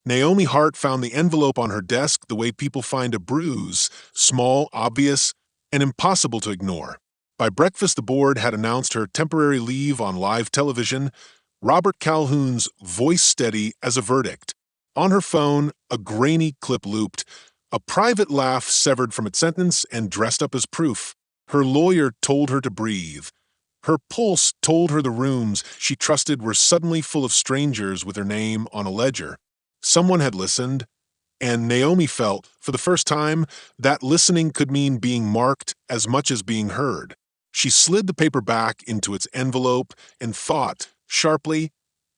Naomi Hart found the envelope on her desk the way people find a bruise, small, obvious, and impossible to ignore. By breakfast, the board had announced her temporary leave on live television, Robert Calhoun's voice steady as a verdict. On her phone, a grainy clip looped, a private laugh severed from its sentence and dressed up as proof. Her lawyer told her to breathe. Her pulse told her the rooms she trusted were suddenly full of strangers with her name on a ledger. Someone had listened, and Naomi felt, for the first time, that listening could mean being marked as much as being heard. She slid the paper back into its envelope and thought, sharply,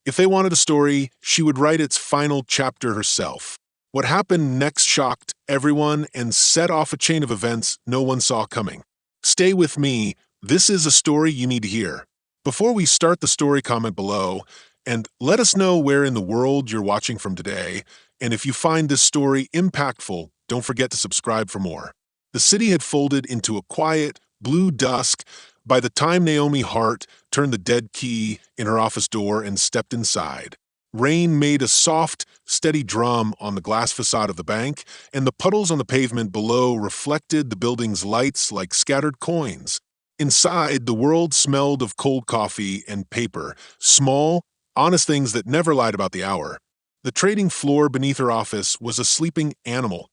if they wanted a story, she would write its final chapter herself. What happened next shocked everyone and set off a chain of events no one saw coming. Stay with me. This is a story you need to hear. Before we start the story, comment below and let us know where in the world you're watching from today. And if you find this story impactful, don't forget to subscribe for more. The city had folded into a quiet, blue dusk by the time Naomi Hart turned the dead key in her office door and stepped inside. Rain made a soft, steady drum on the glass facade of the bank, and the puddles on the pavement below reflected the building's lights like scattered coins. Inside, the world smelled of cold coffee and paper, small, honest things that never lied about the hour. The trading floor beneath her office was a sleeping animal.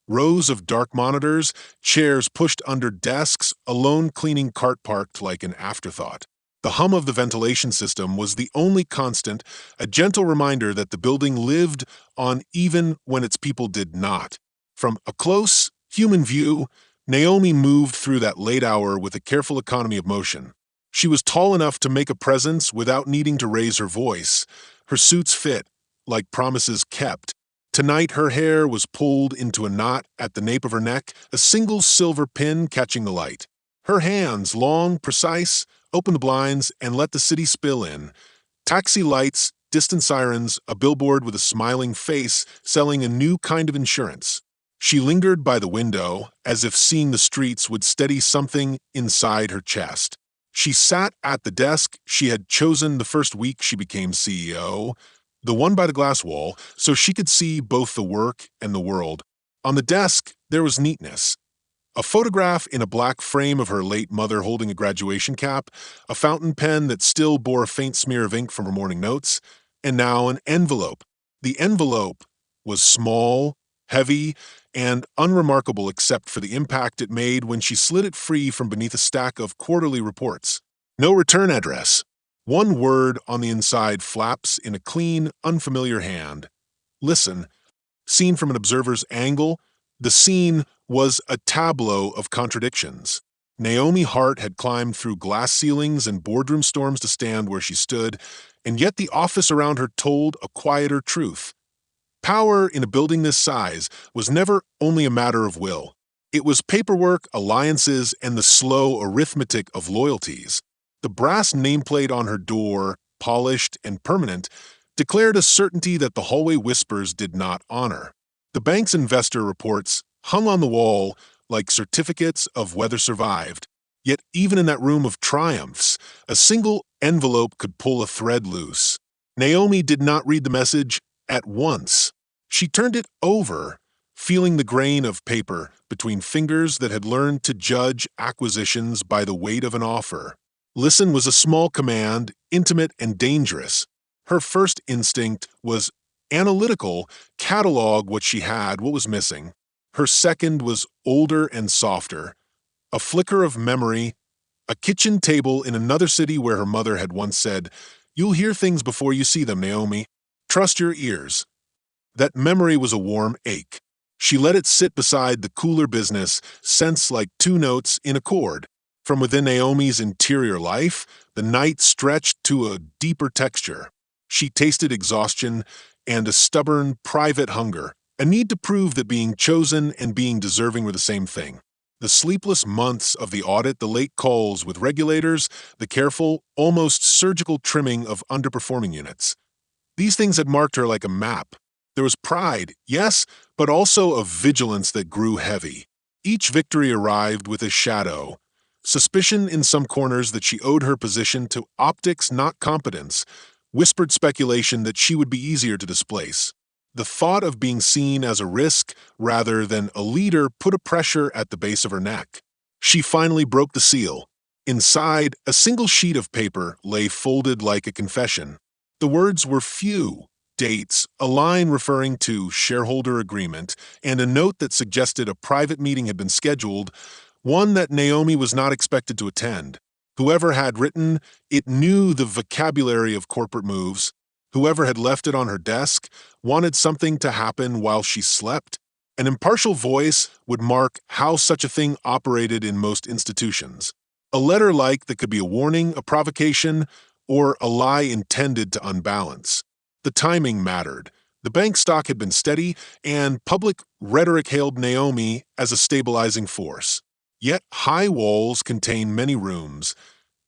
Rows of dark monitors, chairs pushed under desks, a lone cleaning cart parked like an afterthought. The hum of the ventilation system was the only constant, a gentle reminder that the building lived on even when its people did not. From a close, human view, Naomi moved through that late hour with a careful economy of motion. She was tall enough to make a presence without needing to raise her voice. Her suits fit, like promises kept. Tonight, her hair was pulled into a knot at the nape of her neck, a single silver pin catching the light. Her hands, long, precise, opened the blinds and let the city spill in. Taxi lights, distant sirens, a billboard with a smiling face selling a new kind of insurance. She lingered by the window, as if seeing the streets would steady something inside her chest. She sat at the desk she had chosen the first week she became CEO, the one by the glass wall, so she could see both the work and the world. On the desk, there was neatness. A photograph in a black frame of her late mother holding a graduation cap, a fountain pen that still bore a faint smear of ink from her morning notes, and now an envelope. The envelope was small, heavy, and unremarkable except for the impact it made when she slid it free from beneath a stack of quarterly reports. No return address. One word on the inside flaps in a clean, unfamiliar hand. Listen. Seen from an observer's angle, the scene was a tableau of contradictions. Naomi Hart had climbed through glass ceilings and boardroom storms to stand where she stood, and yet the office around her told a quieter truth. Power in a building this size was never only a matter of will. It was paperwork, alliances, and the slow arithmetic of loyalties. The brass nameplate on her door, polished and permanent, declared a certainty that the hallway whispers did not honor. The bank's investor reports hung on the wall like certificates of whether survived. Yet even in that room of triumphs, a single envelope could pull a thread loose. Naomi did not read the message at once. She turned it over, feeling the grain of paper between fingers that had learned to judge acquisitions by the weight of an offer. Listen was a small command, intimate and dangerous. Her first instinct was analytical, catalog what she had, what was missing. Her second was older and softer. A flicker of memory, a kitchen table in another city where her mother had once said, "You'll hear things before you see them, Naomi. Trust your ears." That memory was a warm ache. She let it sit beside the cooler business, sense like two notes in a chord. From within Naomi's interior life, the night stretched to a deeper texture. She tasted exhaustion and a stubborn, private hunger, a need to prove that being chosen and being deserving were the same thing. The sleepless months of the audit, the late calls with regulators, the careful, almost surgical trimming of underperforming units. These things had marked her like a map. There was pride, yes, but also a vigilance that grew heavy. Each victory arrived with a shadow. Suspicion in some corners that she owed her position to optics, not competence. Whispered speculation that she would be easier to displace. The thought of being seen as a risk rather than a leader put a pressure at the base of her neck. She finally broke the seal. Inside, a single sheet of paper lay folded like a confession. The words were few: dates, a line referring to shareholder agreement, and a note that suggested a private meeting had been scheduled, one that Naomi was not expected to attend. Whoever had written it knew the vocabulary of corporate moves. Whoever had left it on her desk wanted something to happen while she slept. An impartial voice would mark how such a thing operated in most institutions. A letter like that could be a warning, a provocation, or a lie intended to unbalance. The timing mattered. The bank stock had been steady, and public rhetoric hailed Naomi as a stabilizing force. Yet high walls contain many rooms,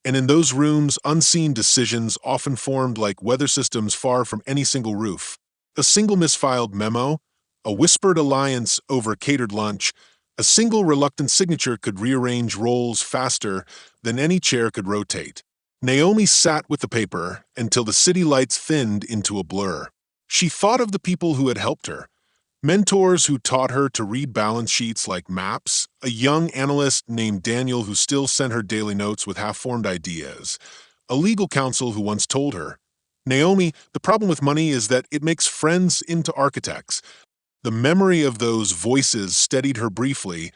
and in those rooms, unseen decisions often formed like weather systems far from any single roof. A single misfiled memo, a whispered alliance over catered lunch, a single reluctant signature could rearrange roles faster than any chair could rotate. Naomi sat with the paper until the city lights thinned into a blur. She thought of the people who had helped her. Mentors who taught her to read balance sheets like maps, a young analyst named Daniel who still sent her daily notes with half-formed ideas, a legal counsel who once told her, "Naomi, the problem with money is that it makes friends into architects." The memory of those voices steadied her briefly,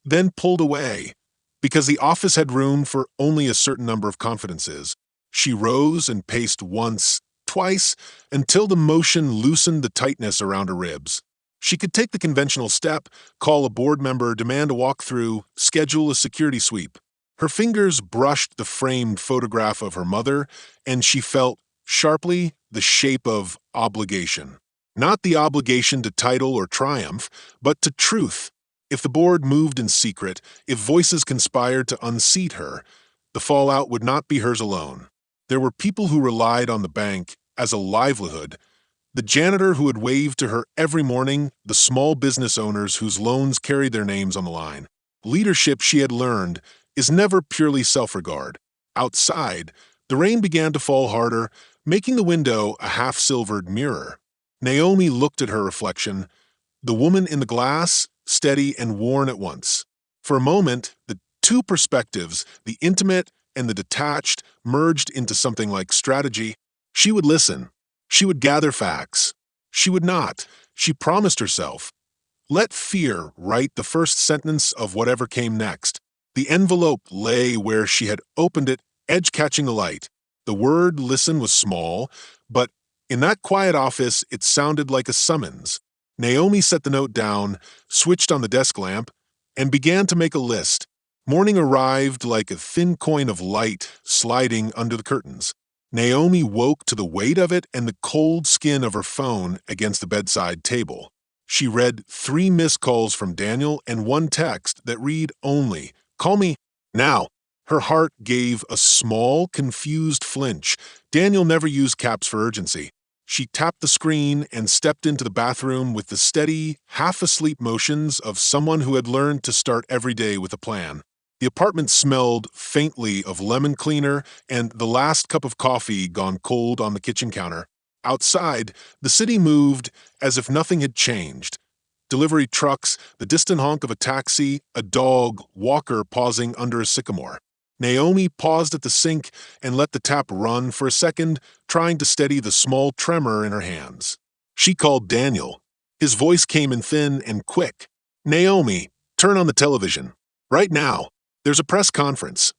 then pulled away, because the office had room for only a certain number of confidences. She rose and paced once, twice, until the motion loosened the tightness around her ribs. She could take the conventional step, call a board member, demand a walkthrough, schedule a security sweep. Her fingers brushed the framed photograph of her mother, and she felt, sharply, the shape of obligation. Not the obligation to title or triumph, but to truth. If the board moved in secret, if voices conspired to unseat her, the fallout would not be hers alone. There were people who relied on the bank as a livelihood. The janitor who would wave to her every morning, the small business owners whose loans carried their names on the line. Leadership, she had learned, is never purely self-regard. Outside, the rain began to fall harder, making the window a half-silvered mirror. Naomi looked at her reflection, the woman in the glass, steady and worn at once. For a moment, the two perspectives, the intimate and the detached, merged into something like strategy. She would listen. She would gather facts. She would not. She promised herself. Let fear write the first sentence of whatever came next. The envelope lay where she had opened it, edge catching the light. The word listen was small, but in that quiet office it sounded like a summons. Naomi set the note down, switched on the desk lamp, and began to make a list. Morning arrived like a thin coin of light sliding under the curtains. Naomi woke to the weight of it and the cold skin of her phone against the bedside table. She read 3 missed calls from Daniel and 1 text that read only, "Call me now." Her heart gave a small, confused flinch. Daniel never used caps for urgency. She tapped the screen and stepped into the bathroom with the steady, half-asleep motions of someone who had learned to start every day with a plan. The apartment smelled faintly of lemon cleaner and the last cup of coffee gone cold on the kitchen counter. Outside, the city moved as if nothing had changed. Delivery trucks, the distant honk of a taxi, a dog, Walker pausing under a sycamore. Naomi paused at the sink and let the tap run for a second, trying to steady the small tremor in her hands. She called Daniel. His voice came in thin and quick. "Naomi, turn on the television. Right now. There's a press conference."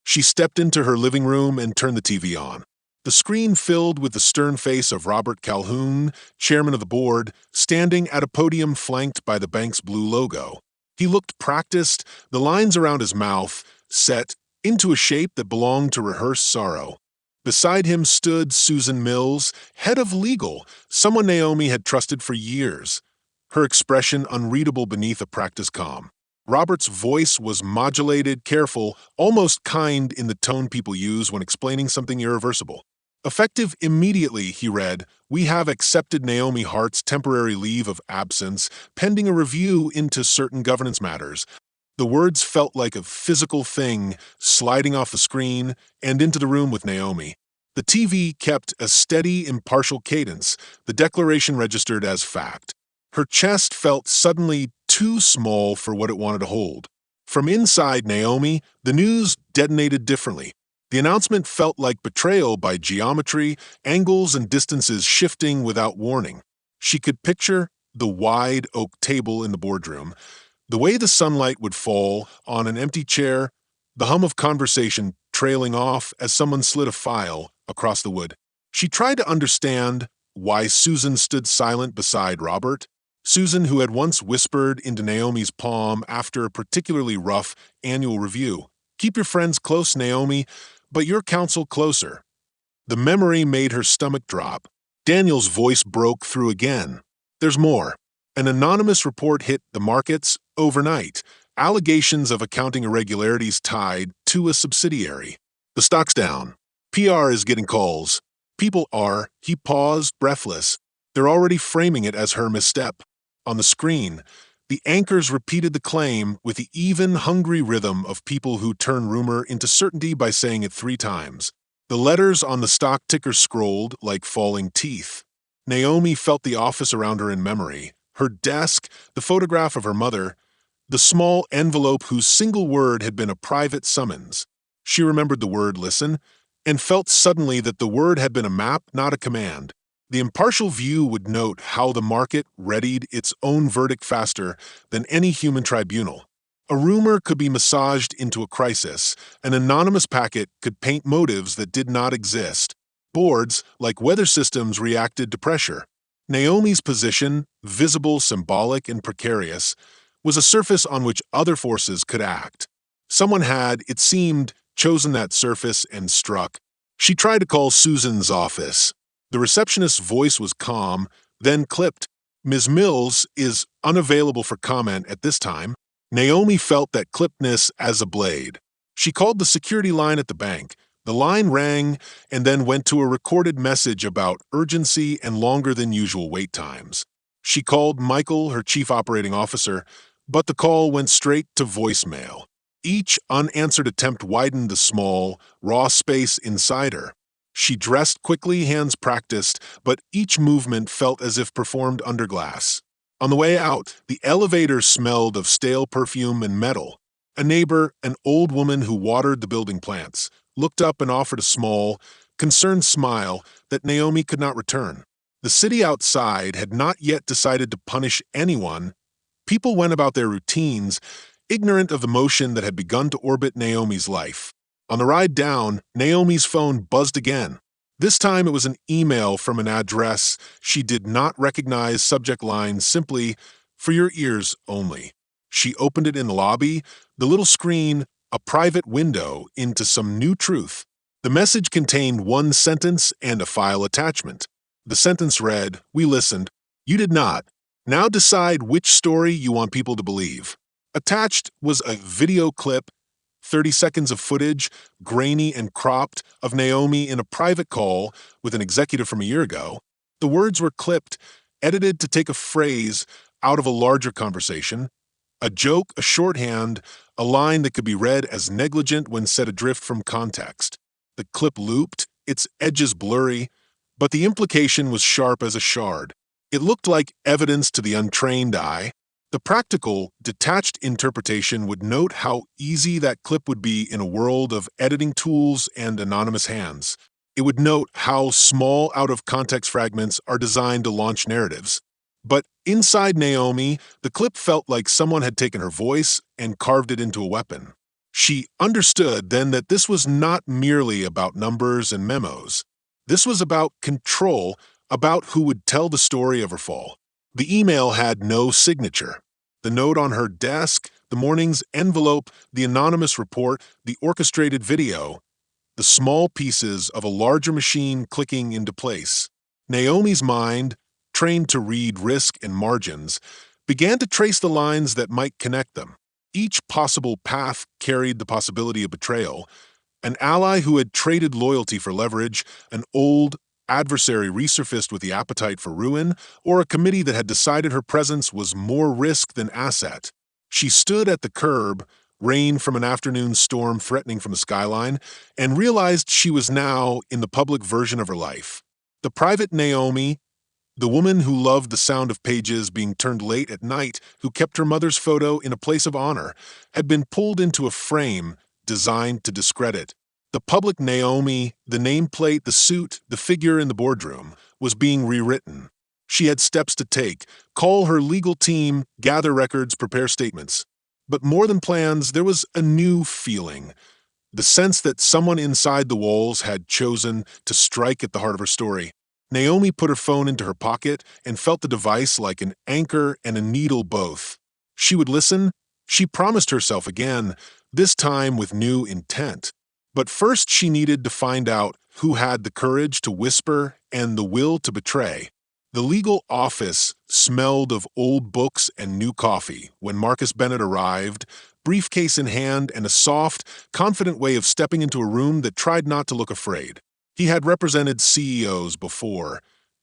She stepped into her living room and turned the TV on. The screen filled with the stern face of Robert Calhoun, chairman of the board, standing at a podium flanked by the bank's blue logo. He looked practiced, the lines around his mouth set into a shape that belonged to rehearsed sorrow. Beside him stood Susan Mills, head of legal, someone Naomi had trusted for years, her expression unreadable beneath a practiced calm. Robert's voice was modulated, careful, almost kind in the tone people use when explaining something irreversible. Effective immediately, he read, "We have accepted Naomi Hart's temporary leave of absence, pending a review into certain governance matters." The words felt like a physical thing sliding off the screen and into the room with Naomi. The TV kept a steady, impartial cadence, the declaration registered as fact. Her chest felt suddenly too small for what it wanted to hold. From inside Naomi, the news detonated differently. The announcement felt like betrayal by geometry, angles and distances shifting without warning. She could picture the wide oak table in the boardroom, the way the sunlight would fall on an empty chair, the hum of conversation trailing off as someone slid a file across the wood. She tried to understand why Susan stood silent beside Robert. Susan, who had once whispered into Naomi's palm after a particularly rough annual review, "Keep your friends close, Naomi, but your counsel closer." The memory made her stomach drop. Daniel's voice broke through again. "There's more. An anonymous report hit the markets overnight. Allegations of accounting irregularities tied to a subsidiary. The stock's down. PR is getting calls. People are," he paused, breathless. "They're already framing it as her misstep." On the screen, the anchors repeated the claim with the even, hungry rhythm of people who turn rumor into certainty by saying it 3 times. The letters on the stock ticker scrolled like falling teeth. Naomi felt the office around her in memory. Her desk, the photograph of her mother, the small envelope whose single word had been a private summons. She remembered the word listen, and felt suddenly that the word had been a map, not a command. The impartial view would note how the market readied its own verdict faster than any human tribunal. A rumor could be massaged into a crisis. An anonymous packet could paint motives that did not exist. Boards, like weather systems, reacted to pressure. Naomi's position, visible, symbolic, and precarious, was a surface on which other forces could act. Someone had, it seemed, chosen that surface and struck. She tried to call Susan's office. The receptionist's voice was calm, then clipped. "Ms. Mills is unavailable for comment at this time." Naomi felt that clippedness as a blade. She called the security line at the bank. The line rang and then went to a recorded message about urgency and longer than usual wait times. She called Michael, her chief operating officer, but the call went straight to voicemail. Each unanswered attempt widened the small, raw space inside her. She dressed quickly, hands practiced, but each movement felt as if performed under glass. On the way out, the elevator smelled of stale perfume and metal. A neighbor, an old woman who watered the building plants, looked up and offered a small, concerned smile that Naomi could not return. The city outside had not yet decided to punish anyone. People went about their routines, ignorant of the motion that had begun to orbit Naomi's life. On the ride down, Naomi's phone buzzed again. This time it was an email from an address she did not recognize, subject line simply, "For your ears only." She opened it in the lobby, the little screen, a private window into some new truth. The message contained 1 sentence and a file attachment. The sentence read, "We listened. You did not. Now decide which story you want people to believe." Attached was a video clip, 30 seconds of footage, grainy and cropped, of Naomi in a private call with an executive from a year ago. The words were clipped, edited to take a phrase out of a larger conversation. A joke, a shorthand, a line that could be read as negligent when set adrift from context. The clip looped, its edges blurry, but the implication was sharp as a shard. It looked like evidence to the untrained eye. The practical, detached interpretation would note how easy that clip would be in a world of editing tools and anonymous hands. It would note how small out-of-context fragments are designed to launch narratives. But inside Naomi, the clip felt like someone had taken her voice and carved it into a weapon. She understood then that this was not merely about numbers and memos. This was about control, about who would tell the story of her fall. The email had no signature. The note on her desk, the morning's envelope, the anonymous report, the orchestrated video, the small pieces of a larger machine clicking into place. Naomi's mind, trained to read risk and margins, began to trace the lines that might connect them. Each possible path carried the possibility of betrayal. An ally who had traded loyalty for leverage, an old adversary resurfaced with the appetite for ruin, or a committee that had decided her presence was more risk than asset. She stood at the curb, rain from an afternoon storm threatening from the skyline, and realized she was now in the public version of her life. The private Naomi, the woman who loved the sound of pages being turned late at night, who kept her mother's photo in a place of honor, had been pulled into a frame designed to discredit. The public Naomi, the nameplate, the suit, the figure in the boardroom, was being rewritten. She had steps to take: call her legal team, gather records, prepare statements. But more than plans, there was a new feeling. The sense that someone inside the walls had chosen to strike at the heart of her story. Naomi put her phone into her pocket and felt the device like an anchor and a needle both. She would listen. She promised herself again, this time with new intent. But first she needed to find out who had the courage to whisper and the will to betray. The legal office smelled of old books and new coffee when Marcus Bennett arrived, briefcase in hand and a soft, confident way of stepping into a room that tried not to look afraid. He had represented CEOs before.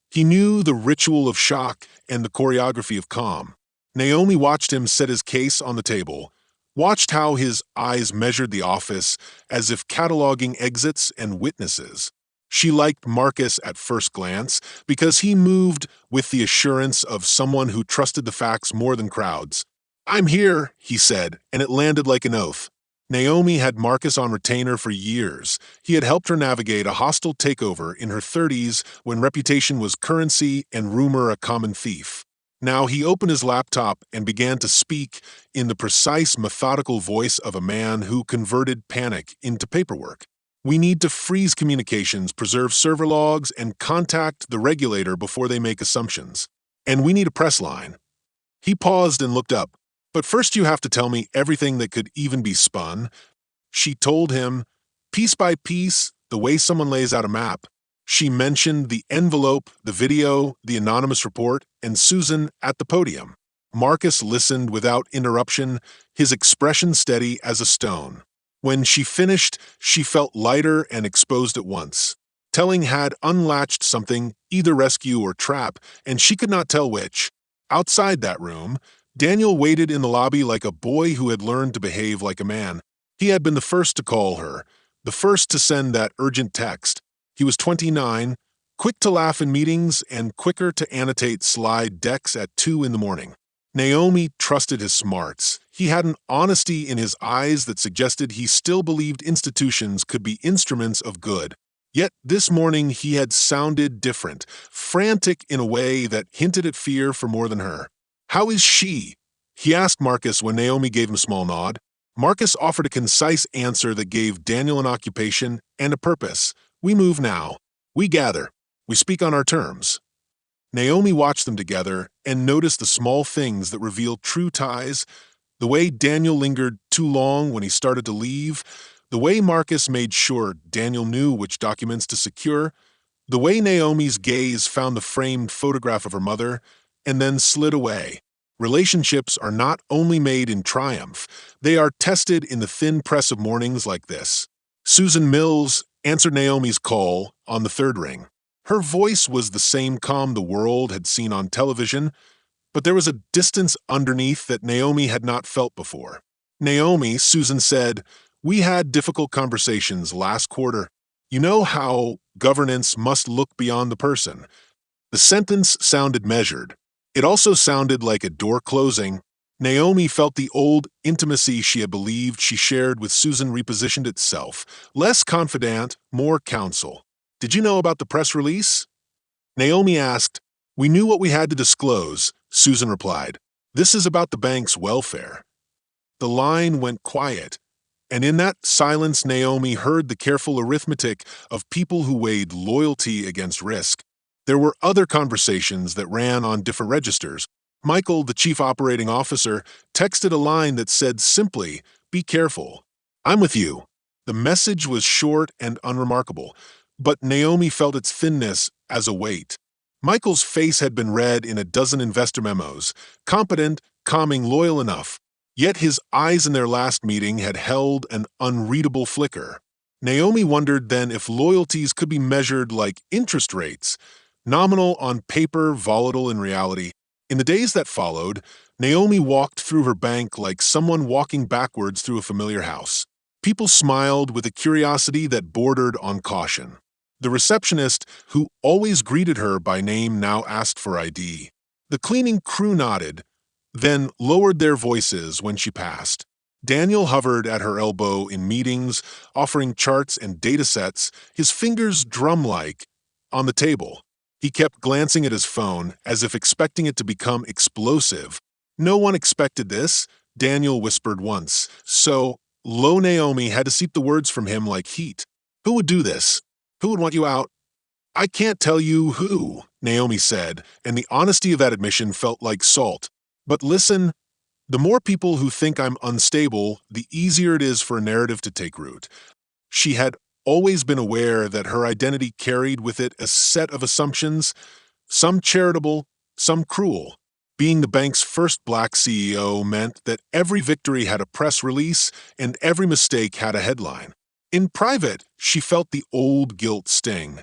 He knew the ritual of shock and the choreography of calm. Naomi watched him set his case on the table, watched how his eyes measured the office as if cataloging exits and witnesses. She liked Marcus at first glance because he moved with the assurance of someone who trusted the facts more than crowds. "I'm here," he said, and it landed like an oath. Naomi had Marcus on retainer for years. He had helped her navigate a hostile takeover in her 30s when reputation was currency and rumor a common thief. Now he opened his laptop and began to speak in the precise, methodical voice of a man who converted panic into paperwork. "We need to freeze communications, preserve server logs, and contact the regulator before they make assumptions. And we need a press line." He paused and looked up. "But first you have to tell me everything that could even be spun." She told him, piece by piece, the way someone lays out a map. She mentioned the envelope, the video, the anonymous report, and Susan at the podium. Marcus listened without interruption, his expression steady as a stone. When she finished, she felt lighter and exposed at once. Telling had unlatched something, either rescue or trap, and she could not tell which. Outside that room, Daniel waited in the lobby like a boy who had learned to behave like a man. He had been the first to call her, the first to send that urgent text. He was 29, quick to laugh in meetings and quicker to annotate slide decks at 2 in the morning. Naomi trusted his smarts. He had an honesty in his eyes that suggested he still believed institutions could be instruments of good. Yet this morning he had sounded different, frantic in a way that hinted at fear for more than her. "How is she?" he asked Marcus when Naomi gave him a small nod. Marcus offered a concise answer that gave Daniel an occupation and a purpose. "We move now. We gather. We speak on our terms." Naomi watched them together and noticed the small things that revealed true ties, the way Daniel lingered too long when he started to leave, the way Marcus made sure Daniel knew which documents to secure, the way Naomi's gaze found the framed photograph of her mother and then slid away. Relationships are not only made in triumph, they are tested in the thin press of mornings like this. Susan Mills answered Naomi's call on the third ring. Her voice was the same calm the world had seen on television, but there was a distance underneath that Naomi had not felt before. "Naomi," Susan said, "we had difficult conversations last quarter. You know how governance must look beyond the person." The sentence sounded measured. It also sounded like a door closing. Naomi felt the old intimacy she had believed she shared with Susan repositioned itself. Less confidant, more counsel. "Did you know about the press release?" Naomi asked. "We knew what we had to disclose," Susan replied. "This is about the bank's welfare." The line went quiet, and in that silence Naomi heard the careful arithmetic of people who weighed loyalty against risk. There were other conversations that ran on different registers. Michael, the chief operating officer, texted a line that said simply, "Be careful. I'm with you." The message was short and unremarkable, but Naomi felt its thinness as a weight. Michael's face had been read in a dozen investor memos, competent, calming, loyal enough. Yet his eyes in their last meeting had held an unreadable flicker. Naomi wondered then if loyalties could be measured like interest rates, nominal on paper, volatile in reality. In the days that followed, Naomi walked through her bank like someone walking backwards through a familiar house. People smiled with a curiosity that bordered on caution. The receptionist, who always greeted her by name, now asked for ID. The cleaning crew nodded, then lowered their voices when she passed. Daniel hovered at her elbow in meetings, offering charts and datasets, his fingers drum-like, on the table. He kept glancing at his phone, as if expecting it to become explosive. "No one expected this," Daniel whispered once, so low Naomi had to seep the words from him like heat. "Who would do this? Who would want you out?" "I can't tell you who," Naomi said, and the honesty of that admission felt like salt. "But listen, the more people who think I'm unstable, the easier it is for a narrative to take root." She had always been aware that her identity carried with it a set of assumptions, some charitable, some cruel. Being the bank's first black CEO meant that every victory had a press release and every mistake had a headline. In private, she felt the old guilt sting.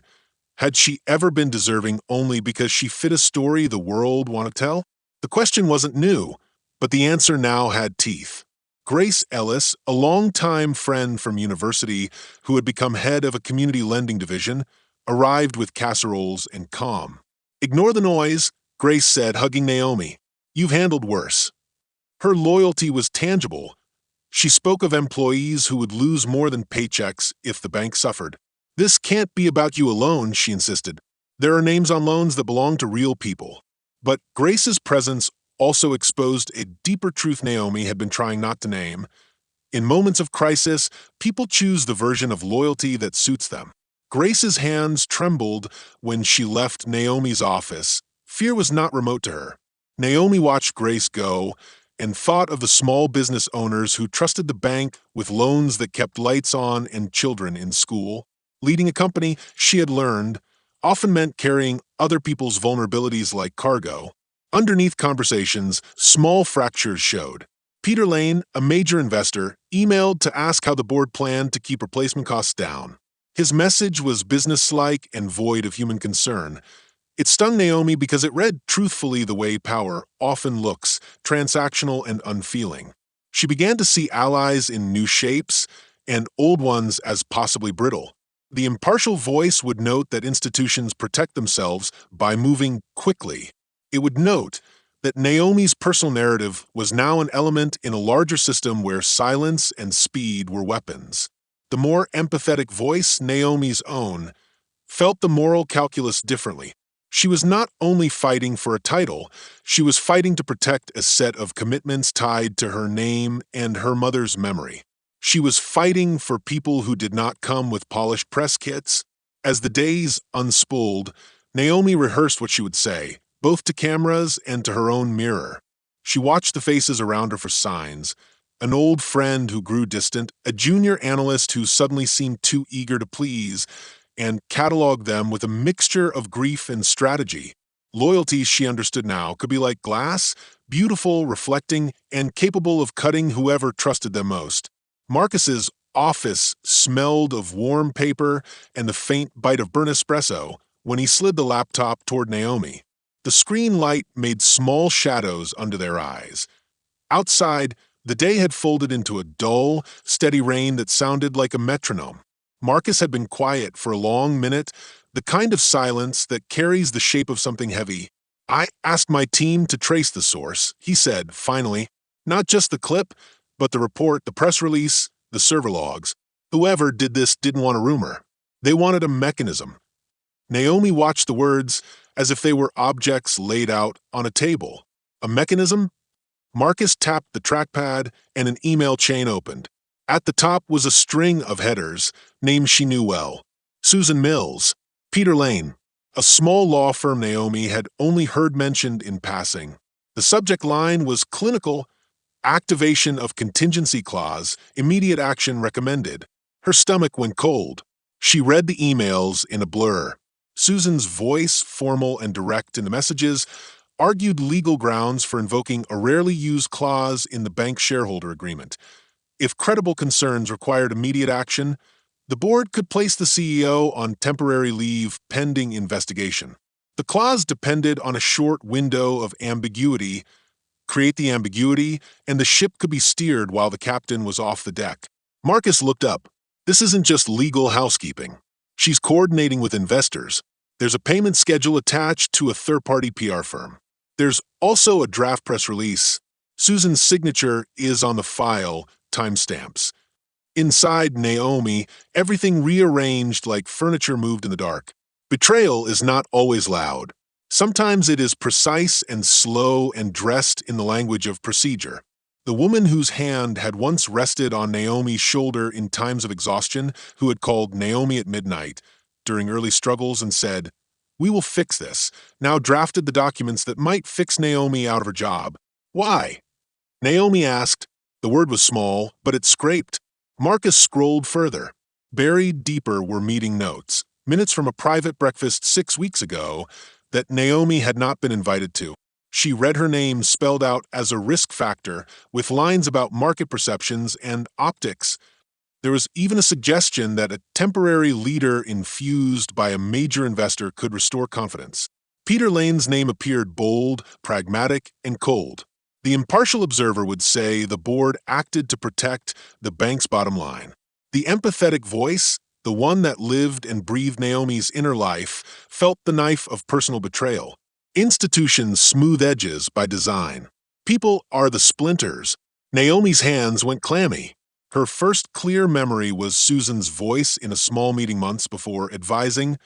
Had she ever been deserving only because she fit a story the world wanted to tell? The question wasn't new, but the answer now had teeth. Grace Ellis, a longtime friend from university who had become head of a community lending division, arrived with casseroles and calm. "Ignore the noise," Grace said, hugging Naomi. "You've handled worse." Her loyalty was tangible. She spoke of employees who would lose more than paychecks if the bank suffered. "This can't be about you alone," she insisted. "There are names on loans that belong to real people." But Grace's presence also exposed a deeper truth Naomi had been trying not to name. In moments of crisis, people choose the version of loyalty that suits them. Grace's hands trembled when she left Naomi's office. Fear was not remote to her. Naomi watched Grace go and thought of the small business owners who trusted the bank with loans that kept lights on and children in school. Leading a company, she had learned, often meant carrying other people's vulnerabilities like cargo. Underneath conversations, small fractures showed. Peter Lane, a major investor, emailed to ask how the board planned to keep replacement costs down. His message was businesslike and void of human concern. It stung Naomi because it read truthfully the way power often looks, transactional and unfeeling. She began to see allies in new shapes and old ones as possibly brittle. The impartial voice would note that institutions protect themselves by moving quickly. It would note that Naomi's personal narrative was now an element in a larger system where silence and speed were weapons. The more empathetic voice, Naomi's own, felt the moral calculus differently. She was not only fighting for a title, she was fighting to protect a set of commitments tied to her name and her mother's memory. She was fighting for people who did not come with polished press kits. As the days unspooled, Naomi rehearsed what she would say, both to cameras and to her own mirror. She watched the faces around her for signs. An old friend who grew distant, a junior analyst who suddenly seemed too eager to please, and cataloged them with a mixture of grief and strategy. Loyalty, she understood now, could be like glass, beautiful, reflecting, and capable of cutting whoever trusted them most. Marcus's office smelled of warm paper and the faint bite of burnt espresso when he slid the laptop toward Naomi. The screen light made small shadows under their eyes. Outside, the day had folded into a dull, steady rain that sounded like a metronome. Marcus had been quiet for a long minute, the kind of silence that carries the shape of something heavy. "I asked my team to trace the source," he said, finally. "Not just the clip, but the report, the press release, the server logs. Whoever did this didn't want a rumor. They wanted a mechanism." Naomi watched the words as if they were objects laid out on a table. A mechanism? Marcus tapped the trackpad and an email chain opened. At the top was a string of headers, names she knew well. Susan Mills, Peter Lane, a small law firm Naomi had only heard mentioned in passing. The subject line was clinical: activation of contingency clause, immediate action recommended. Her stomach went cold. She read the emails in a blur. Susan's voice, formal and direct in the messages, argued legal grounds for invoking a rarely used clause in the bank shareholder agreement. If credible concerns required immediate action, the board could place the CEO on temporary leave pending investigation. The clause depended on a short window of ambiguity, create the ambiguity, and the ship could be steered while the captain was off the deck. Marcus looked up. This isn't just legal housekeeping. She's coordinating with investors. There's a payment schedule attached to a third-party PR firm. There's also a draft press release. Susan's signature is on the file, timestamps. Inside Naomi, everything rearranged like furniture moved in the dark. Betrayal is not always loud. Sometimes it is precise and slow and dressed in the language of procedure. The woman whose hand had once rested on Naomi's shoulder in times of exhaustion, who had called Naomi at midnight during early struggles and said, "We will fix this," now drafted the documents that might fix Naomi out of her job. Why? Naomi asked. The word was small, but it scraped. Marcus scrolled further. Buried deeper were meeting notes, minutes from a private breakfast 6 weeks ago that Naomi had not been invited to. She read her name spelled out as a risk factor, with lines about market perceptions and optics. There was even a suggestion that a temporary leader infused by a major investor could restore confidence. Peter Lane's name appeared bold, pragmatic, and cold. The impartial observer would say the board acted to protect the bank's bottom line. The empathetic voice, the one that lived and breathed Naomi's inner life, felt the knife of personal betrayal. Institutions smooth edges by design. People are the splinters. Naomi's hands went clammy. Her first clear memory was Susan's voice in a small meeting months before advising,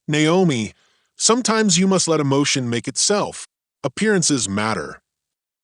"Naomi, sometimes you must let emotion make itself. Appearances matter."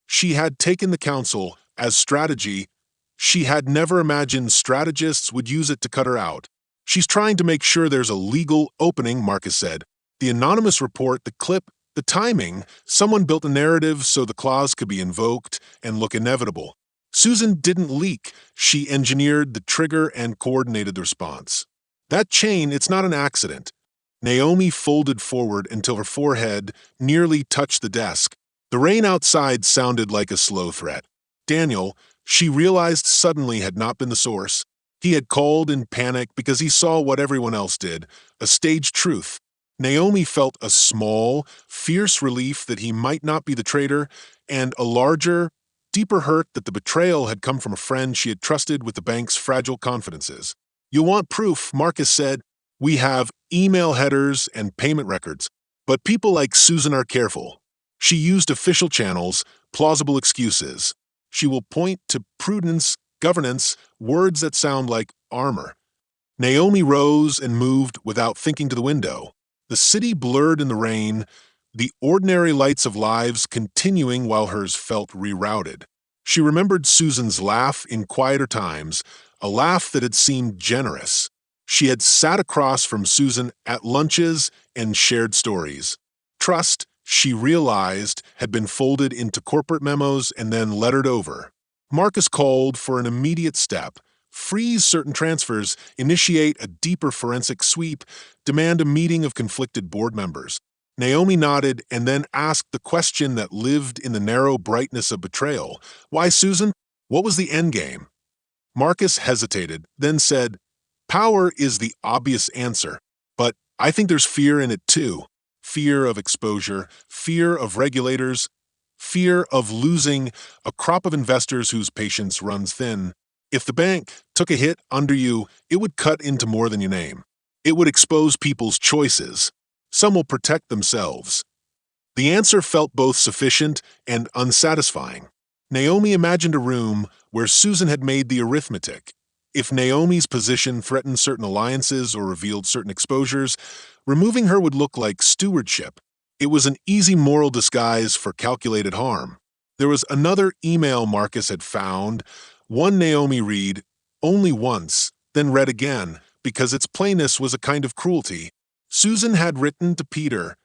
She had taken the counsel as strategy. She had never imagined strategists would use it to cut her out. "She's trying to make sure there's a legal opening," Marcus said. The anonymous report, the clip, the timing, someone built a narrative so the clause could be invoked and look inevitable. Susan didn't leak. She engineered the trigger and coordinated the response. That chain, it's not an accident. Naomi folded forward until her forehead nearly touched the desk. The rain outside sounded like a slow threat. Daniel, she realized suddenly, had not been the source. He had called in panic because he saw what everyone else did, a staged truth. Naomi felt a small, fierce relief that he might not be the traitor, and a larger, deeper hurt that the betrayal had come from a friend she had trusted with the bank's fragile confidences. "You'll want proof," Marcus said. "We have email headers and payment records, but people like Susan are careful. She used official channels, plausible excuses. She will point to prudence, governance, words that sound like armor." Naomi rose and moved without thinking to the window. The city blurred in the rain, the ordinary lights of lives continuing while hers felt rerouted. She remembered Susan's laugh in quieter times, a laugh that had seemed generous. She had sat across from Susan at lunches and shared stories. Trust, she realized, had been folded into corporate memos and then lettered over. Marcus called for an immediate step. Freeze certain transfers, initiate a deeper forensic sweep, demand a meeting of conflicted board members. Naomi nodded and then asked the question that lived in the narrow brightness of betrayal. "Why, Susan? What was the endgame?" Marcus hesitated, then said, "Power is the obvious answer, but I think there's fear in it too. Fear of exposure, fear of regulators, fear of losing a crop of investors whose patience runs thin. If the bank took a hit under you, it would cut into more than you name. It would expose people's choices. Some will protect themselves." The answer felt both sufficient and unsatisfying. Naomi imagined a room where Susan had made the arithmetic. If Naomi's position threatened certain alliances or revealed certain exposures, removing her would look like stewardship. It was an easy moral disguise for calculated harm. There was another email Marcus had found, one Naomi read only once, then read again, because its plainness was a kind of cruelty. Susan had written to Peter,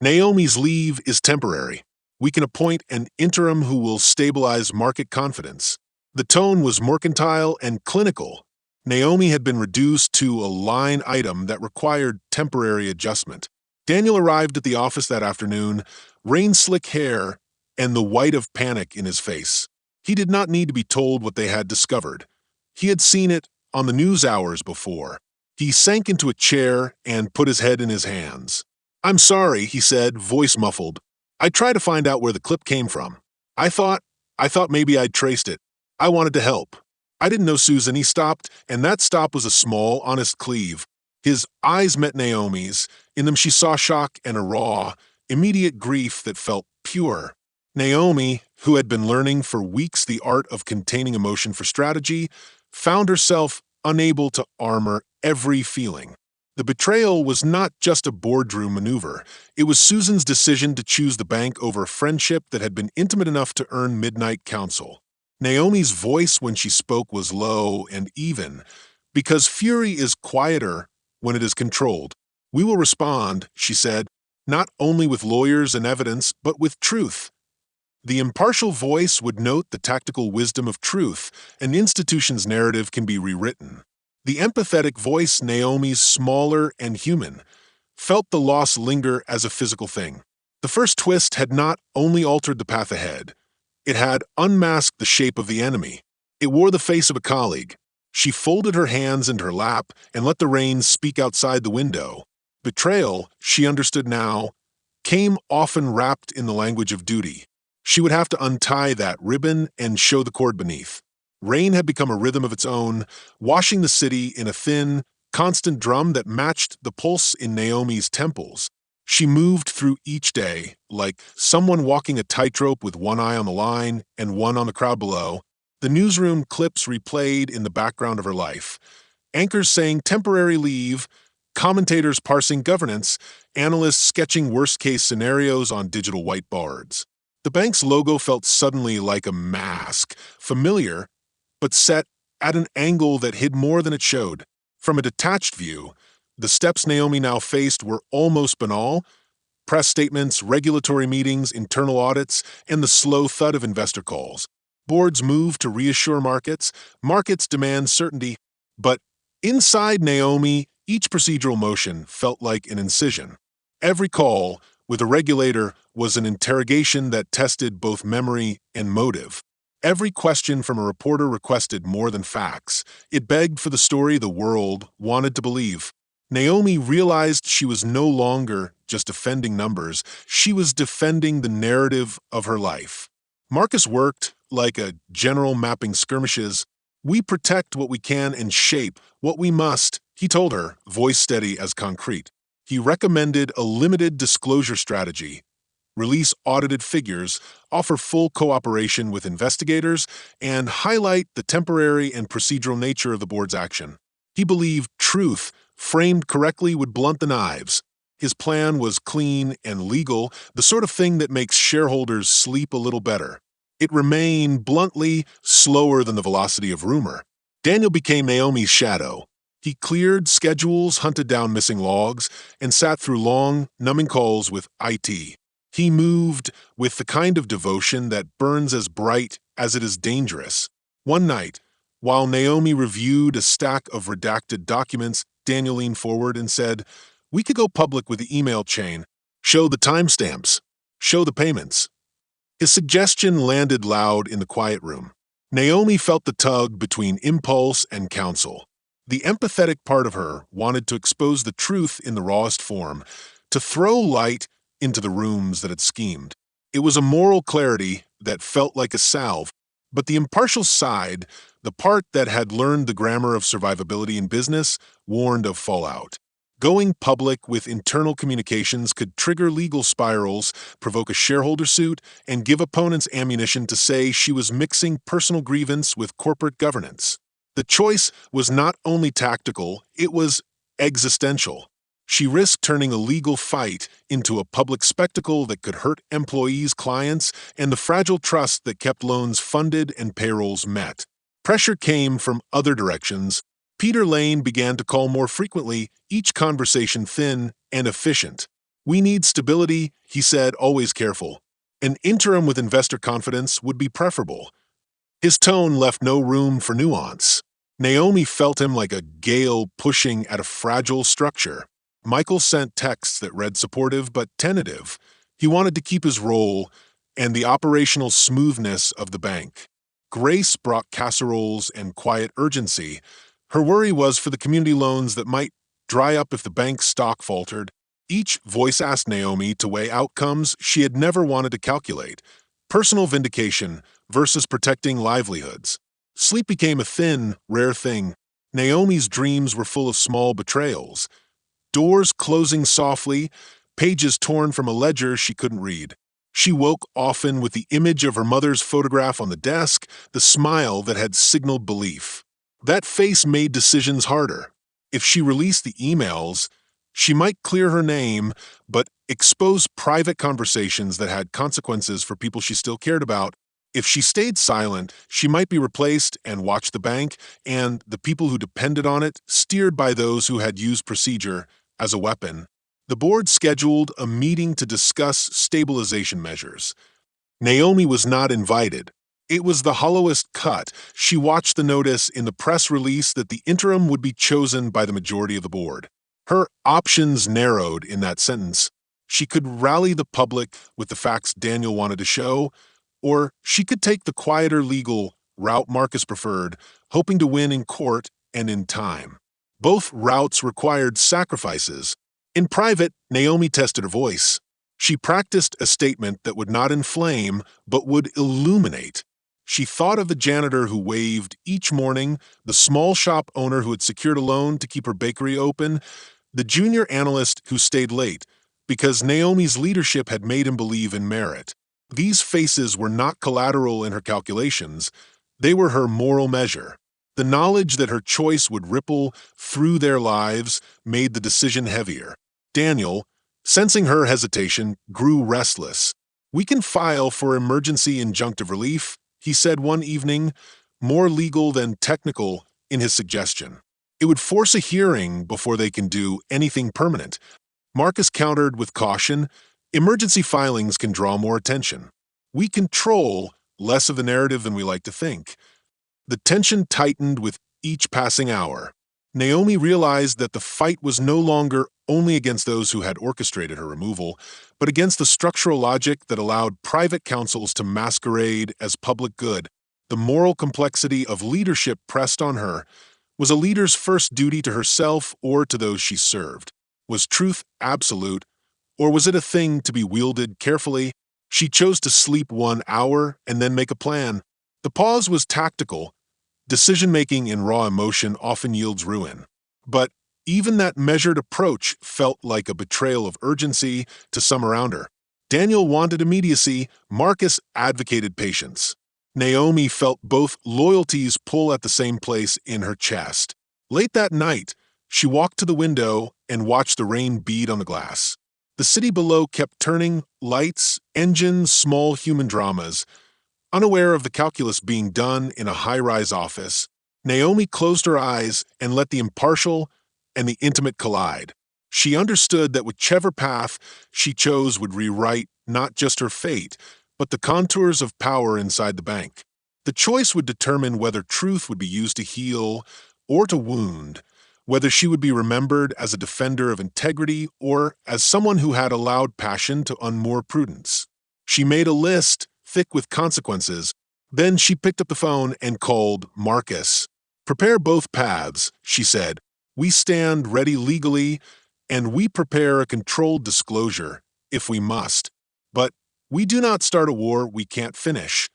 "Naomi's leave is temporary. We can appoint an interim who will stabilize market confidence." The tone was mercantile and clinical. Naomi had been reduced to a line item that required temporary adjustment. Daniel arrived at the office that afternoon, rain-slick hair and the white of panic in his face. He did not need to be told what they had discovered. He had seen it on the news hours before. He sank into a chair and put his head in his hands. "I'm sorry," he said, voice muffled. "I tried to find out where the clip came from. I thought, I thought maybe I'd traced it. I wanted to help. I didn't know Susan." He stopped, and that stop was a small, honest cleave. His eyes met Naomi's. In them she saw shock and a raw, immediate grief that felt pure. Naomi, who had been learning for weeks the art of containing emotion for strategy, found herself unable to armor every feeling. The betrayal was not just a boardroom maneuver. It was Susan's decision to choose the bank over a friendship that had been intimate enough to earn midnight counsel. Naomi's voice when she spoke was low and even, because fury is quieter when it is controlled. "We will respond," she said, "not only with lawyers and evidence, but with truth." The impartial voice would note the tactical wisdom of truth. An institution's narrative can be rewritten. The empathetic voice, Naomi's smaller and human, felt the loss linger as a physical thing. The first twist had not only altered the path ahead, it had unmasked the shape of the enemy. It wore the face of a colleague. She folded her hands into her lap and let the rain speak outside the window. Betrayal, she understood now, came often wrapped in the language of duty. She would have to untie that ribbon and show the cord beneath. Rain had become a rhythm of its own, washing the city in a thin, constant drum that matched the pulse in Naomi's temples. She moved through each day, like someone walking a tightrope with one eye on the line and one on the crowd below. The newsroom clips replayed in the background of her life. Anchors saying temporary leave, commentators parsing governance, analysts sketching worst-case scenarios on digital whiteboards. The bank's logo felt suddenly like a mask, familiar, but set at an angle that hid more than it showed. From a detached view, the steps Naomi now faced were almost banal: press statements, regulatory meetings, internal audits, and the slow thud of investor calls. Boards move to reassure markets, markets demand certainty, but inside Naomi, each procedural motion felt like an incision. Every call with a regulator was an interrogation that tested both memory and motive. Every question from a reporter requested more than facts. It begged for the story the world wanted to believe. Naomi realized she was no longer just defending numbers, she was defending the narrative of her life. Marcus worked like a general mapping skirmishes. "We protect what we can and shape what we must," he told her, voice steady as concrete. He recommended a limited disclosure strategy: release audited figures, offer full cooperation with investigators, and highlight the temporary and procedural nature of the board's action. He believed truth, framed correctly, would blunt the knives. His plan was clean and legal, the sort of thing that makes shareholders sleep a little better. It remained, bluntly, slower than the velocity of rumor. Daniel became Naomi's shadow. He cleared schedules, hunted down missing logs, and sat through long, numbing calls with IT. He moved with the kind of devotion that burns as bright as it is dangerous. One night, while Naomi reviewed a stack of redacted documents, Daniel leaned forward and said, "We could go public with the email chain. Show the timestamps. Show the payments." His suggestion landed loud in the quiet room. Naomi felt the tug between impulse and counsel. The empathetic part of her wanted to expose the truth in the rawest form, to throw light into the rooms that had schemed. It was a moral clarity that felt like a salve, but the impartial side, the part that had learned the grammar of survivability in business, warned of fallout. Going public with internal communications could trigger legal spirals, provoke a shareholder suit, and give opponents ammunition to say she was mixing personal grievance with corporate governance. The choice was not only tactical, it was existential. She risked turning a legal fight into a public spectacle that could hurt employees, clients, and the fragile trust that kept loans funded and payrolls met. Pressure came from other directions. Peter Lane began to call more frequently, each conversation thin and efficient. "We need stability," he said, always careful. "An interim with investor confidence would be preferable." His tone left no room for nuance. Naomi felt him like a gale pushing at a fragile structure. Michael sent texts that read supportive but tentative. He wanted to keep his role and the operational smoothness of the bank. Grace brought casseroles and quiet urgency. Her worry was for the community loans that might dry up if the bank's stock faltered. Each voice asked Naomi to weigh outcomes she had never wanted to calculate: personal vindication versus protecting livelihoods. Sleep became a thin, rare thing. Naomi's dreams were full of small betrayals: doors closing softly, pages torn from a ledger she couldn't read. She woke often with the image of her mother's photograph on the desk, the smile that had signaled belief. That face made decisions harder. If she released the emails, she might clear her name, but expose private conversations that had consequences for people she still cared about. If she stayed silent, she might be replaced and watch the bank and the people who depended on it steered by those who had used procedure as a weapon. The board scheduled a meeting to discuss stabilization measures. Naomi was not invited. It was the hollowest cut. She watched the notice in the press release that the interim would be chosen by the majority of the board. Her options narrowed in that sentence. She could rally the public with the facts Daniel wanted to show, or she could take the quieter legal route Marcus preferred, hoping to win in court and in time. Both routes required sacrifices. In private, Naomi tested her voice. She practiced a statement that would not inflame, but would illuminate. She thought of the janitor who waved each morning, the small shop owner who had secured a loan to keep her bakery open, the junior analyst who stayed late, because Naomi's leadership had made him believe in merit. These faces were not collateral in her calculations. They were her moral measure. The knowledge that her choice would ripple through their lives made the decision heavier. Daniel, sensing her hesitation, grew restless. "We can file for emergency injunctive relief," he said one evening, more legal than technical in his suggestion. "It would force a hearing before they can do anything permanent." Marcus countered with caution, "Emergency filings can draw more attention. We control less of the narrative than we like to think." The tension tightened with each passing hour. Naomi realized that the fight was no longer only against those who had orchestrated her removal, but against the structural logic that allowed private councils to masquerade as public good. The moral complexity of leadership pressed on her. Was a leader's first duty to herself or to those she served? Was truth absolute, or was it a thing to be wielded carefully? She chose to sleep 1 hour and then make a plan. The pause was tactical. Decision-making in raw emotion often yields ruin. But even that measured approach felt like a betrayal of urgency to some around her. Daniel wanted immediacy, Marcus advocated patience. Naomi felt both loyalties pull at the same place in her chest. Late that night, she walked to the window and watched the rain bead on the glass. The city below kept turning, lights, engines, small human dramas. Unaware of the calculus being done in a high-rise office, Naomi closed her eyes and let the impartial and the intimate collide. She understood that whichever path she chose would rewrite not just her fate, but the contours of power inside the bank. The choice would determine whether truth would be used to heal or to wound, whether she would be remembered as a defender of integrity or as someone who had allowed passion to unmoor prudence. She made a list, thick with consequences. Then she picked up the phone and called Marcus. "Prepare both paths," she said. "We stand ready legally, and we prepare a controlled disclosure, if we must. But we do not start a war we can't finish."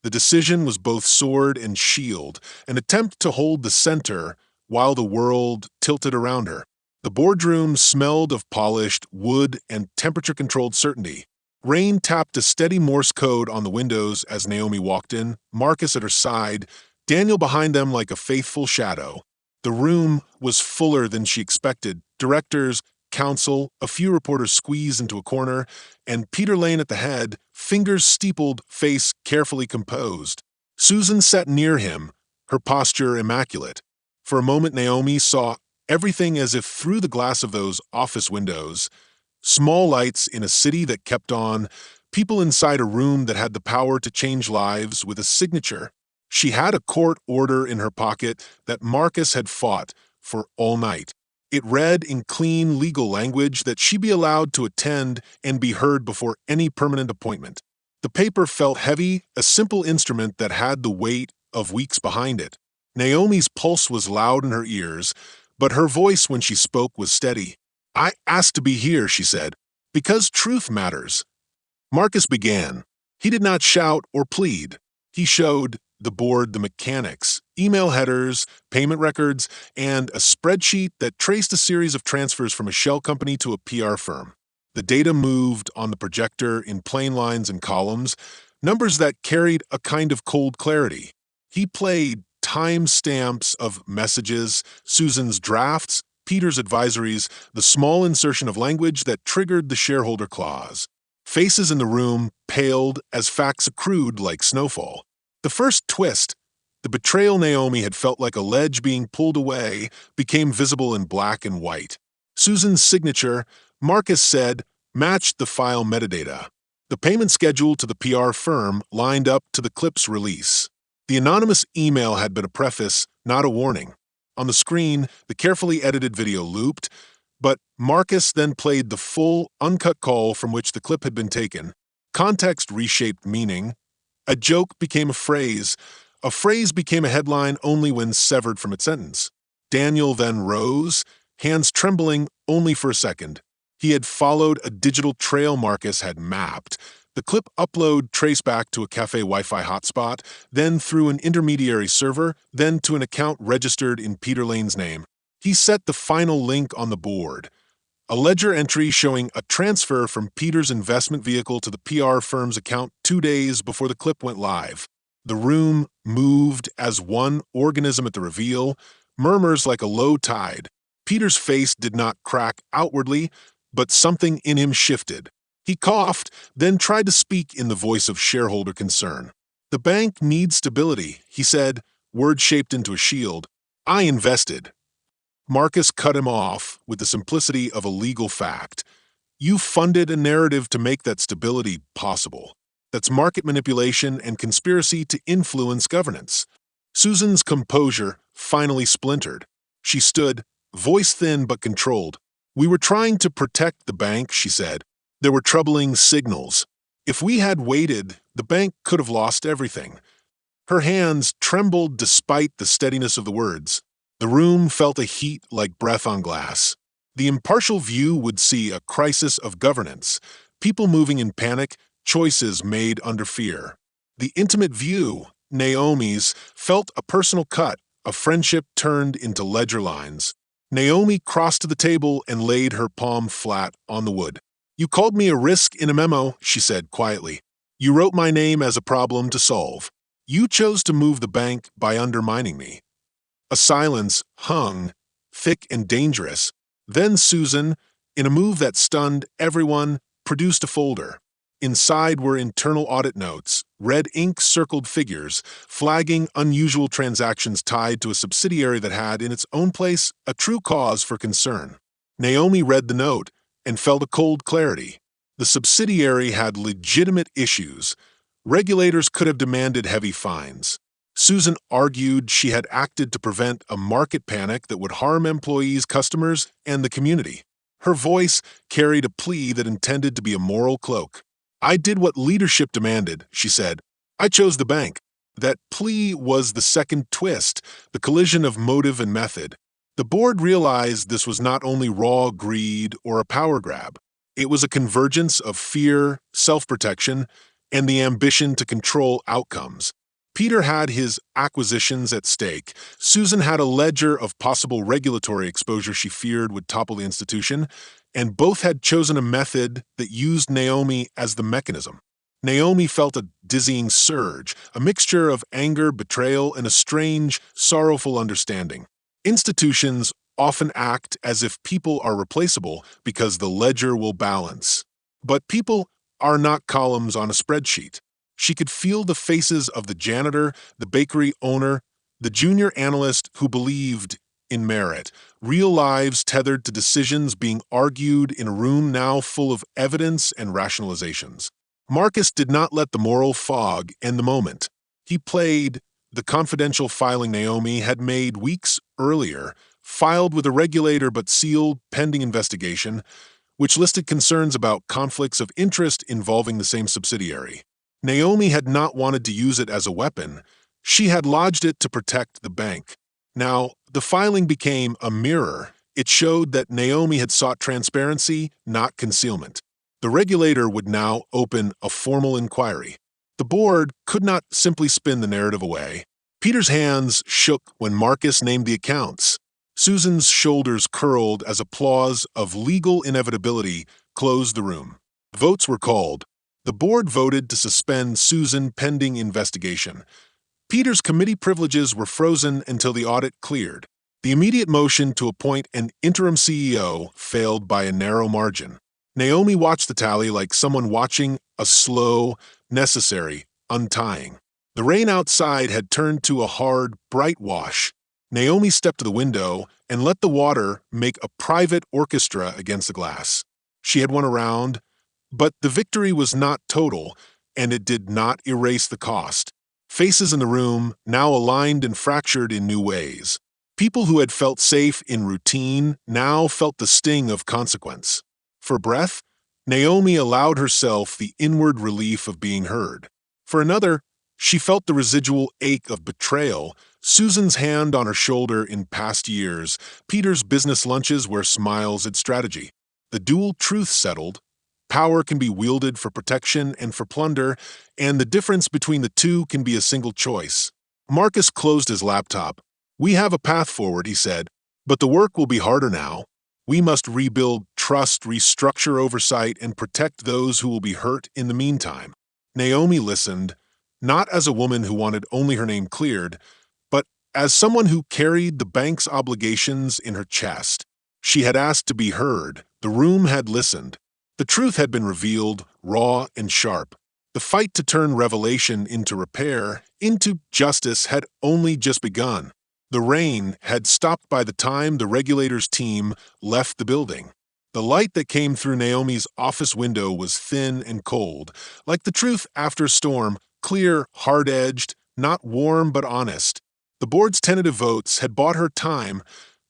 The decision was both sword and shield, an attempt to hold the center while the world tilted around her. The boardroom smelled of polished wood and temperature-controlled certainty. Rain tapped a steady Morse code on the windows as Naomi walked in, Marcus at her side, Daniel behind them like a faithful shadow. The room was fuller than she expected. Directors, counsel, a few reporters squeezed into a corner, and Peter Lane at the head, fingers steepled, face carefully composed. Susan sat near him, her posture immaculate. For a moment Naomi saw everything as if through the glass of those office windows. Small lights in a city that kept on, people inside a room that had the power to change lives with a signature. She had a court order in her pocket that Marcus had fought for all night. It read in clean legal language that she be allowed to attend and be heard before any permanent appointment. The paper felt heavy, a simple instrument that had the weight of weeks behind it. Naomi's pulse was loud in her ears, but her voice when she spoke was steady. "I asked to be here," she said, "because truth matters." Marcus began. He did not shout or plead. He showed the board the mechanics, email headers, payment records, and a spreadsheet that traced a series of transfers from a shell company to a PR firm. The data moved on the projector in plain lines and columns, numbers that carried a kind of cold clarity. He played timestamps of messages, Susan's drafts, Peter's advisories, the small insertion of language that triggered the shareholder clause. Faces in the room paled as facts accrued like snowfall. The first twist, the betrayal Naomi had felt like a ledge being pulled away, became visible in black and white. Susan's signature, Marcus said, matched the file metadata. The payment schedule to the PR firm lined up to the clip's release. The anonymous email had been a preface, not a warning. On the screen, the carefully edited video looped, but Marcus then played the full, uncut call from which the clip had been taken. Context reshaped meaning. A joke became a phrase became a headline only when severed from its sentence. Daniel then rose, hands trembling only for a second. He had followed a digital trail Marcus had mapped. The clip upload traced back to a cafe Wi-Fi hotspot, then through an intermediary server, then to an account registered in Peter Lane's name. He set the final link on the board. A ledger entry showing a transfer from Peter's investment vehicle to the PR firm's account 2 days before the clip went live. The room moved as one organism at the reveal, murmurs like a low tide. Peter's face did not crack outwardly, but something in him shifted. He coughed, then tried to speak in the voice of shareholder concern. "The bank needs stability," he said, words shaped into a shield. "I invested." Marcus cut him off with the simplicity of a legal fact. "You funded a narrative to make that stability possible. That's market manipulation and conspiracy to influence governance." Susan's composure finally splintered. She stood, voice thin but controlled. "We were trying to protect the bank," she said. "There were troubling signals. If we had waited, the bank could have lost everything." Her hands trembled despite the steadiness of the words. The room felt a heat like breath on glass. The impartial view would see a crisis of governance, people moving in panic, choices made under fear. The intimate view, Naomi's, felt a personal cut, a friendship turned into ledger lines. Naomi crossed to the table and laid her palm flat on the wood. "You called me a risk in a memo," she said quietly. "You wrote my name as a problem to solve. You chose to move the bank by undermining me." A silence hung, thick and dangerous. Then Susan, in a move that stunned everyone, produced a folder. Inside were internal audit notes, red ink circled figures, flagging unusual transactions tied to a subsidiary that had, in its own place, a true cause for concern. Naomi read the note and felt a cold clarity. The subsidiary had legitimate issues. Regulators could have demanded heavy fines. Susan argued she had acted to prevent a market panic that would harm employees, customers, and the community. Her voice carried a plea that intended to be a moral cloak. "I did what leadership demanded," she said. "I chose the bank." That plea was the second twist, the collision of motive and method. The board realized this was not only raw greed or a power grab. It was a convergence of fear, self-protection, and the ambition to control outcomes. Peter had his acquisitions at stake. Susan had a ledger of possible regulatory exposure she feared would topple the institution, and both had chosen a method that used Naomi as the mechanism. Naomi felt a dizzying surge, a mixture of anger, betrayal, and a strange, sorrowful understanding. Institutions often act as if people are replaceable because the ledger will balance. But people are not columns on a spreadsheet. She could feel the faces of the janitor, the bakery owner, the junior analyst who believed in merit, real lives tethered to decisions being argued in a room now full of evidence and rationalizations. Marcus did not let the moral fog end the moment. He played the confidential filing Naomi had made weeks earlier, filed with a regulator but sealed pending investigation, which listed concerns about conflicts of interest involving the same subsidiary. Naomi had not wanted to use it as a weapon. She had lodged it to protect the bank. Now, the filing became a mirror. It showed that Naomi had sought transparency, not concealment. The regulator would now open a formal inquiry. The board could not simply spin the narrative away. Peter's hands shook when Marcus named the accounts. Susan's shoulders curled as applause of legal inevitability closed the room. Votes were called. The board voted to suspend Susan pending investigation. Peter's committee privileges were frozen until the audit cleared. The immediate motion to appoint an interim CEO failed by a narrow margin. Naomi watched the tally like someone watching a slow, necessary untying. The rain outside had turned to a hard, bright wash. Naomi stepped to the window and let the water make a private orchestra against the glass. She had won a round, but the victory was not total, and it did not erase the cost. Faces in the room now aligned and fractured in new ways. People who had felt safe in routine now felt the sting of consequence. For breath, Naomi allowed herself the inward relief of being heard. For another, she felt the residual ache of betrayal, Susan's hand on her shoulder in past years, Peter's business lunches where smiles had strategy. The dual truth settled. Power can be wielded for protection and for plunder, and the difference between the two can be a single choice. Marcus closed his laptop. "We have a path forward," he said, "but the work will be harder now. We must rebuild trust, restructure oversight, and protect those who will be hurt in the meantime." Naomi listened, not as a woman who wanted only her name cleared, but as someone who carried the bank's obligations in her chest. She had asked to be heard. The room had listened. The truth had been revealed, raw and sharp. The fight to turn revelation into repair, into justice, had only just begun. The rain had stopped by the time the regulator's team left the building. The light that came through Naomi's office window was thin and cold, like the truth after a storm, clear, hard-edged, not warm but honest. The board's tentative votes had bought her time.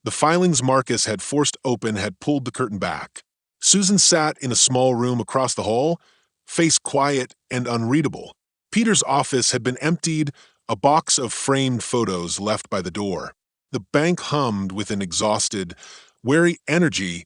The filings Marcus had forced open had pulled the curtain back. Susan sat in a small room across the hall, face quiet and unreadable. Peter's office had been emptied, a box of framed photos left by the door. The bank hummed with an exhausted, wary energy,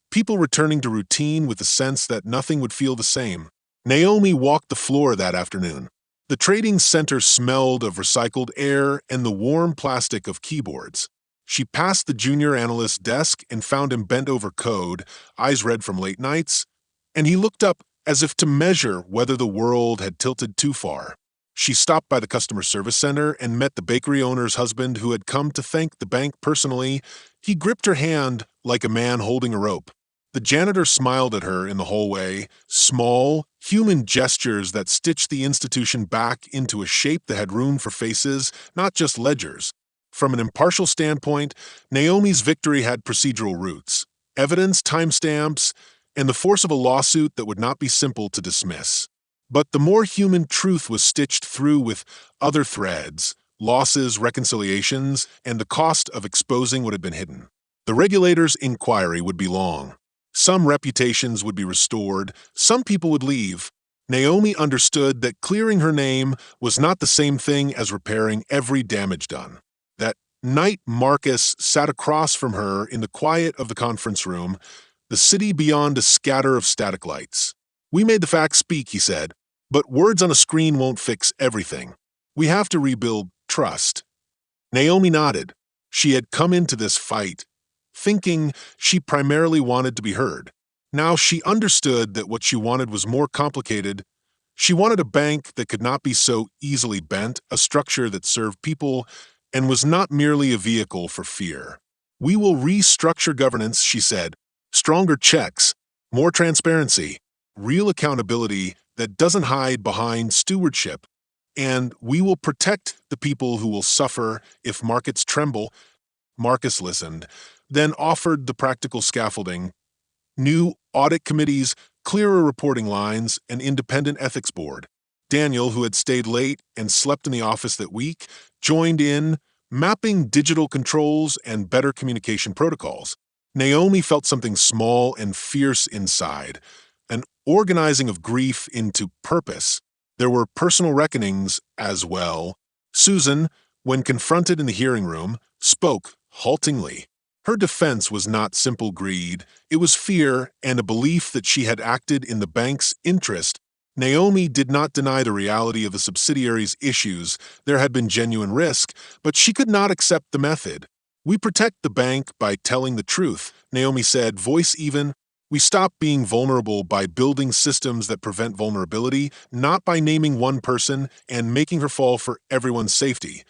people returning to routine with the sense that nothing would feel the same. Naomi walked the floor that afternoon. The trading center smelled of recycled air and the warm plastic of keyboards. She passed the junior analyst's desk and found him bent over code, eyes red from late nights, and he looked up as if to measure whether the world had tilted too far. She stopped by the customer service center and met the bakery owner's husband who had come to thank the bank personally. He gripped her hand like a man holding a rope. The janitor smiled at her in the hallway, small, human gestures that stitched the institution back into a shape that had room for faces, not just ledgers. From an impartial standpoint, Naomi's victory had procedural roots, evidence, timestamps, and the force of a lawsuit that would not be simple to dismiss. But the more human truth was stitched through with other threads, losses, reconciliations, and the cost of exposing what had been hidden. The regulator's inquiry would be long. Some reputations would be restored, some people would leave. Naomi understood that clearing her name was not the same thing as repairing every damage done. That night Marcus sat across from her in the quiet of the conference room, the city beyond a scatter of static lights. "We made the facts speak," he said, "but words on a screen won't fix everything. We have to rebuild trust." Naomi nodded. She had come into this fight thinking she primarily wanted to be heard. Now she understood that what she wanted was more complicated. She wanted a bank that could not be so easily bent, a structure that served people and was not merely a vehicle for fear. "We will restructure governance," she said. "Stronger checks, more transparency, real accountability that doesn't hide behind stewardship. And we will protect the people who will suffer if markets tremble." Marcus listened, then offered the practical scaffolding: new audit committees, clearer reporting lines, an independent ethics board. Daniel, who had stayed late and slept in the office that week, joined in, mapping digital controls and better communication protocols. Naomi felt something small and fierce inside, an organizing of grief into purpose. There were personal reckonings as well. Susan, when confronted in the hearing room, spoke haltingly. Her defense was not simple greed, it was fear and a belief that she had acted in the bank's interest. Naomi did not deny the reality of the subsidiary's issues. There had been genuine risk, but she could not accept the method. "We protect the bank by telling the truth," Naomi said, voice even. "We stop being vulnerable by building systems that prevent vulnerability, not by naming one person and making her fall for everyone's safety."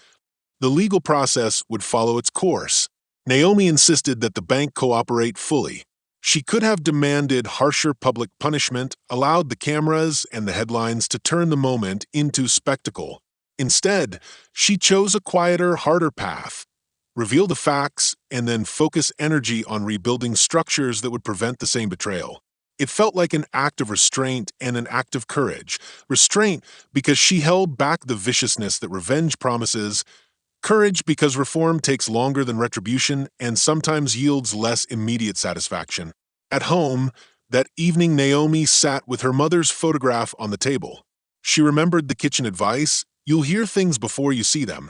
The legal process would follow its course. Naomi insisted that the bank cooperate fully. She could have demanded harsher public punishment, allowed the cameras and the headlines to turn the moment into spectacle. Instead, she chose a quieter, harder path. Reveal the facts and then focus energy on rebuilding structures that would prevent the same betrayal. It felt like an act of restraint and an act of courage. Restraint because she held back the viciousness that revenge promises. Courage because reform takes longer than retribution and sometimes yields less immediate satisfaction. At home, that evening Naomi sat with her mother's photograph on the table. She remembered the kitchen advice, "You'll hear things before you see them,"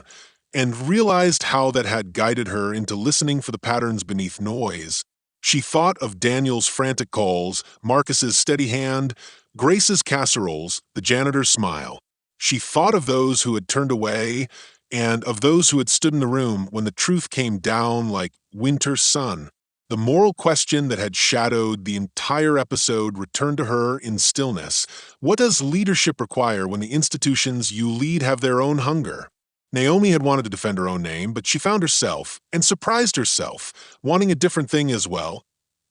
and realized how that had guided her into listening for the patterns beneath noise. She thought of Daniel's frantic calls, Marcus's steady hand, Grace's casseroles, the janitor's smile. She thought of those who had turned away and of those who had stood in the room when the truth came down like winter sun. The moral question that had shadowed the entire episode returned to her in stillness. What does leadership require when the institutions you lead have their own hunger? Naomi had wanted to defend her own name, but she found herself, and surprised herself, wanting a different thing as well.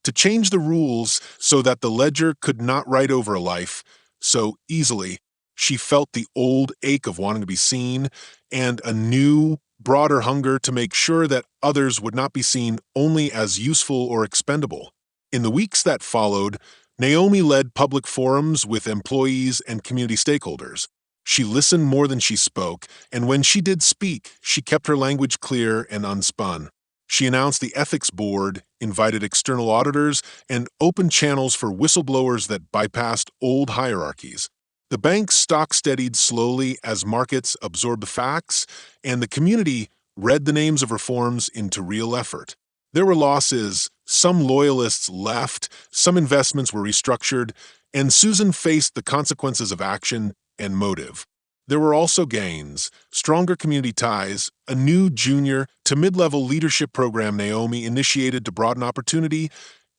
To change the rules so that the ledger could not write over a life so easily. She felt the old ache of wanting to be seen, and a new, broader hunger to make sure that others would not be seen only as useful or expendable. In the weeks that followed, Naomi led public forums with employees and community stakeholders. She listened more than she spoke, and when she did speak, she kept her language clear and unspun. She announced the ethics board, invited external auditors, and opened channels for whistleblowers that bypassed old hierarchies. The bank's stock steadied slowly as markets absorbed the facts, and the community read the names of reforms into real effort. There were losses, some loyalists left, some investments were restructured, and Susan faced the consequences of action and motive. There were also gains, stronger community ties, a new junior to mid-level leadership program Naomi initiated to broaden opportunity,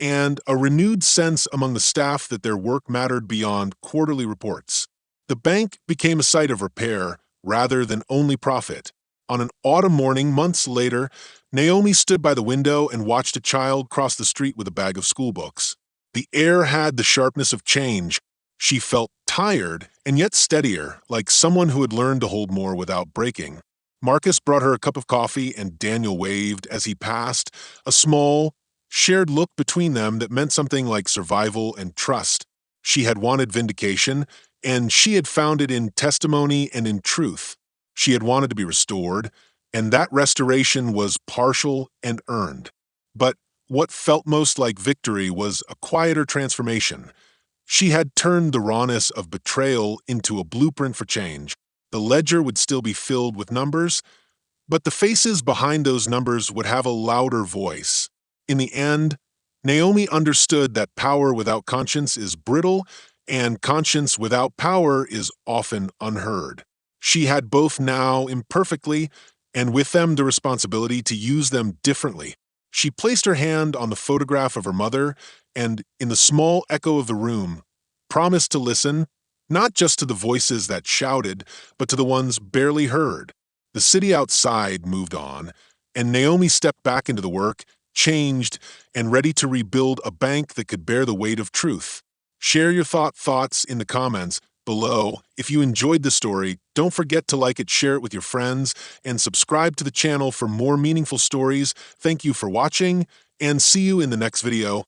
and a renewed sense among the staff that their work mattered beyond quarterly reports. The bank became a site of repair rather than only profit. On an autumn morning, months later, Naomi stood by the window and watched a child cross the street with a bag of schoolbooks. The air had the sharpness of change. She felt tired and yet steadier, like someone who had learned to hold more without breaking. Marcus brought her a cup of coffee and Daniel waved as he passed, a small, shared look between them that meant something like survival and trust. She had wanted vindication, and she had found it in testimony and in truth. She had wanted to be restored, and that restoration was partial and earned. But what felt most like victory was a quieter transformation. She had turned the rawness of betrayal into a blueprint for change. The ledger would still be filled with numbers, but the faces behind those numbers would have a louder voice. In the end, Naomi understood that power without conscience is brittle, and conscience without power is often unheard. She had both now imperfectly, and with them the responsibility to use them differently. She placed her hand on the photograph of her mother, and, in the small echo of the room, promised to listen, not just to the voices that shouted, but to the ones barely heard. The city outside moved on, and Naomi stepped back into the work, changed, and ready to rebuild a bank that could bear the weight of truth. Share your thoughts in the comments below. If you enjoyed the story, don't forget to like it, share it with your friends, and subscribe to the channel for more meaningful stories. Thank you for watching, and see you in the next video.